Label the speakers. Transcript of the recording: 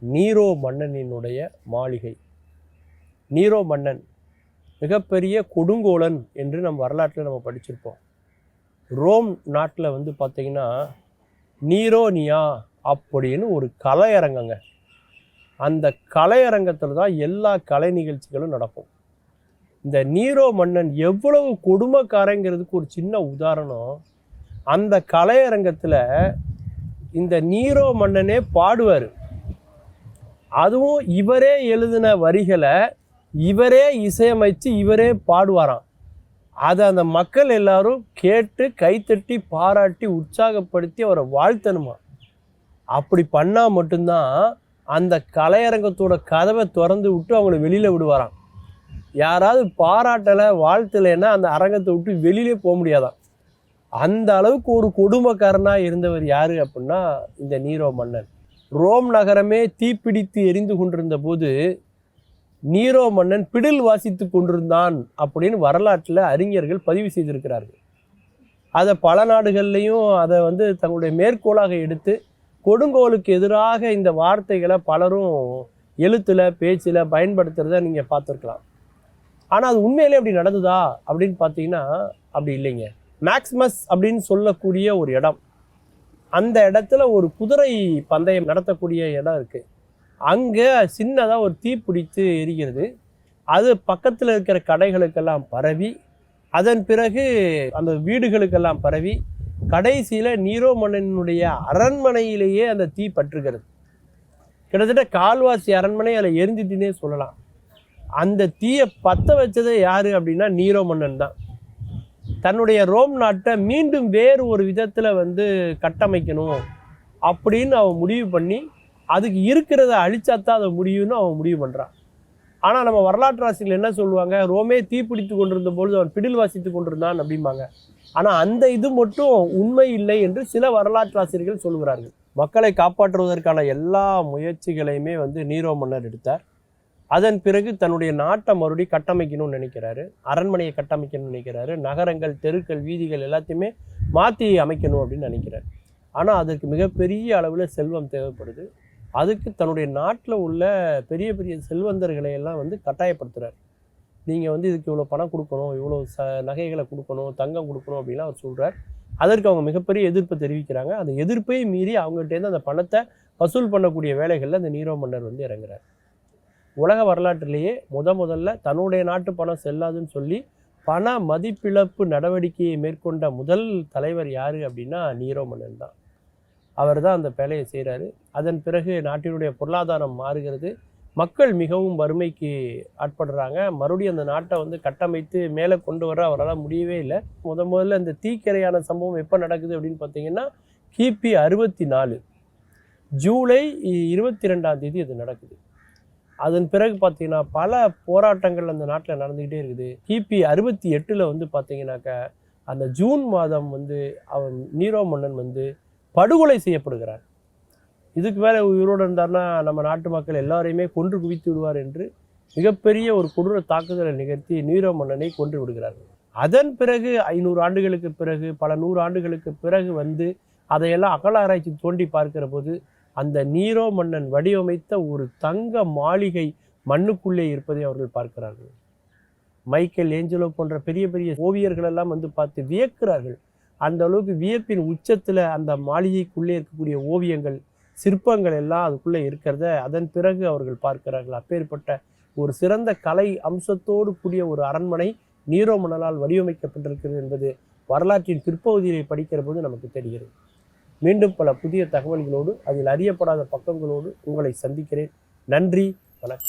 Speaker 1: நீரோ மன்னனினுடைய மாளிகை. நீரோ மன்னன் மிகப்பெரிய கொடுங்கோலன் என்று நம் வரலாற்றில் நம்ம படிச்சிருப்போம். ரோம் நாட்டில் வந்து பார்த்திங்கன்னா நீரோனியா அப்படின்னு ஒரு கலையரங்கங்க. அந்த கலையரங்கத்தில் தான் எல்லா கலை நிகழ்ச்சிகளும் நடக்கும். இந்த நீரோ மன்னன் எவ்வளவு கொடுமைக்காரங்கிறதுக்கு ஒரு சின்ன உதாரணம், அந்த கலையரங்கத்தில் இந்த நீரோ மன்னனே பாடுவார். அதுவும் இவரே எழுதின வரிகளை இவரே இசையமைச்சு இவரே பாடுவாராம். அதை அந்த மக்கள் எல்லாரும் கேட்டு கைத்தட்டி பாராட்டி உற்சாகப்படுத்தி அவரை வாழ்த்தணுமா. அப்படி பண்ணால் மட்டும்தான் அந்த கலையரங்கத்தோட கதவை திறந்து விட்டு அவங்கள வெளியில் விடுவாராம். யாராவது பாராட்டலை வாழ்த்தலைன்னா அந்த அரங்கத்தை விட்டு வெளியிலே போக முடியாதான். அந்த அளவுக்கு ஒரு கொடுமைக்காரனாக இருந்தவர் யார் அப்படின்னா இந்த நீரோ மன்னன். ரோம் நகரமே தீப்பிடித்து எரிந்து கொண்டிருந்த போது நீரோ மன்னன் பிடில் வாசித்து கொண்டிருந்தான் அப்படின்னு வரலாற்றில் அறிஞர்கள் பதிவு செய்திருக்கிறார்கள். அதை பல நாடுகள்லையும் அதை வந்து தங்களுடைய மேற்கோளாக எடுத்து கொடுங்கோலுக்கு எதிராக இந்த வார்த்தைகளை பலரும் எழுத்தில் பேச்சில் பயன்படுத்துறத நீங்கள் பார்த்துருக்கலாம். ஆனால் அது உண்மையிலே அப்படி நடந்ததா அப்படின்னு பார்த்தீங்கன்னா அப்படி இல்லைங்க. மேக்ஸ்மஸ் அப்படின்னு சொல்லக்கூடிய ஒரு இடம், அந்த இடத்துல ஒரு குதிரை பந்தயம் நடத்தக்கூடிய இடம் இருக்குது. அங்கே சின்னதாக ஒரு தீ பிடித்து எரிகிறது. அது பக்கத்தில் இருக்கிற கடைகளுக்கெல்லாம் பரவி, அதன் பிறகு அந்த வீடுகளுக்கெல்லாம் பரவி, கடைசியில் நீரோ மன்னனுடைய அரண்மனையிலேயே அந்த தீ பற்றுகிறது. கிட்டத்தட்ட கால்வாசி அரண்மனை அதில் எரிஞ்சிட்டுன்னே சொல்லலாம். அந்த தீயை பற்ற வச்சதே யார் அப்படின்னா நீரோ மன்னன் தான். தன்னுடைய ரோம் நாட்டை மீண்டும் வேறு ஒரு விதத்தில் வந்து கட்டமைக்கணும் அப்படின்னு அவன் முடிவு பண்ணி, அதுக்கு இருக்கிறத அழிச்சாத்தான் அதை முடியும்னு அவன் முடிவு பண்ணுறான். ஆனால் நம்ம வரலாற்று ஆசிரியர்கள் என்ன சொல்லுவாங்க, ரோமே தீப்பிடித்து கொண்டிருந்த பொழுது அவன் பிடில் வாசித்து கொண்டிருந்தான் அப்படிம்பாங்க. ஆனால் அந்த இது மட்டும் உண்மை இல்லை என்று சில வரலாற்று ஆசிரியர்கள் சொல்கிறார்கள். மக்களை காப்பாற்றுவதற்கான எல்லா முயற்சிகளையுமே வந்து நீரோ மன்னர் எடுத்தார். அதன் பிறகு தன்னுடைய நாட்டை மறுபடி கட்டமைக்கணும்னு நினைக்கிறாரு. அரண்மனையை கட்டமைக்கணும்னு நினைக்கிறாரு. நகரங்கள், தெருக்கள், வீதிகள் எல்லாத்தையுமே மாற்றி அமைக்கணும் அப்படின்னு நினைக்கிறார். ஆனால் அதற்கு மிகப்பெரிய அளவில் செல்வம் தேவைப்படுது. அதுக்கு தன்னுடைய நாட்டில் உள்ள பெரிய பெரிய செல்வந்தர்களை எல்லாம் வந்து கட்டாயப்படுத்துகிறார். நீங்கள் வந்து இதுக்கு இவ்வளோ பணம் கொடுக்கணும், இவ்வளோ நகைகளை கொடுக்கணும், தங்கம் கொடுக்கணும் அப்படின்லாம் அவர் சொல்கிறார். அதற்கு அவங்க மிகப்பெரிய எதிர்ப்பை தெரிவிக்கிறாங்க. அந்த எதிர்ப்பை மீறி அவங்கள்ட்டேருந்து அந்த பணத்தை வசூல் பண்ணக்கூடிய வேலைகளில் அந்த நீரோ மன்னர் வந்து இறங்குறார். உலக வரலாற்றிலேயே முதல்ல தன்னுடைய நாட்டு பணம் செல்லாதுன்னு சொல்லி பண மதிப்பிழப்பு நடவடிக்கையை மேற்கொண்ட முதல் தலைவர் யார் அப்படின்னா நீரோ மன்னன் தான். அவர் தான் அந்த வேலையை செய்கிறாரு. அதன் பிறகு நாட்டினுடைய பொருளாதாரம் மாறுகிறது. மக்கள் மிகவும் வறுமைக்கு ஆட்படுறாங்க. மறுபடியும் அந்த நாட்டை வந்து கட்டமைத்து மேலே கொண்டு வர அவரால் முடியவே இல்லை. முதல்ல இந்த தீக்கிரையான சம்பவம் எப்போ நடக்குது அப்படின்னு பார்த்தீங்கன்னா கிபி 64 ஜூலை 22 அது நடக்குது. அதன் பிறகு பார்த்தீங்கன்னா பல போராட்டங்கள் அந்த நாட்டில் நடந்துக்கிட்டே இருக்குது. கிபி 68 வந்து பார்த்தீங்கன்னாக்கா அந்த ஜூன் மாதம் வந்து அவன் நீரோ மன்னன் வந்து படுகொலை செய்யப்படுகிறார். இதுக்கு மேலே உயிரோடு இருந்தார்னா நம்ம நாட்டு மக்கள் எல்லாரையுமே கொன்று குவித்து விடுவார் என்று மிகப்பெரிய ஒரு கொடூர தாக்குதலை நிகழ்த்தி நீரோ மன்னனை கொன்று விடுகிறார்கள். அதன் பிறகு 500 ஆண்டுகளுக்கு பிறகு, பல 100 ஆண்டுகளுக்கு பிறகு வந்து அதையெல்லாம் அகழாராய்ச்சி தோண்டி பார்க்கிற போது அந்த நீரோ மன்னன் வடிவமைத்த ஒரு தங்க மாளிகை மண்ணுக்குள்ளே இருப்பதை அவர்கள் பார்க்கிறார்கள். மைக்கேல் ஏஞ்சலோ போன்ற பெரிய பெரிய ஓவியர்கள் எல்லாம் வந்து பார்த்து வியக்கிறார்கள். அந்த அளவுக்கு வியப்பின் உச்சத்தில் அந்த மாளிகைக்குள்ளே இருக்கக்கூடிய ஓவியங்கள், சிற்பங்கள் எல்லாம் அதுக்குள்ளே இருக்கிறத அதன் பிறகு அவர்கள் பார்க்கிறார்கள். அப்பேற்பட்ட ஒரு சிறந்த கலை அம்சத்தோடு கூடிய ஒரு அரண்மனை நீரோ மன்னனால் வடிவமைக்கப்பட்டிருக்கிறது என்பது வரலாற்றின் பிற்பகுதியை படிக்கிற போது நமக்கு தெரிகிறது. மீண்டும் பல புதிய தகவல்களோடு, அதில் அறியப்படாத பக்கங்களோடு உங்களை சந்திக்கிறேன். நன்றி, வணக்கம்.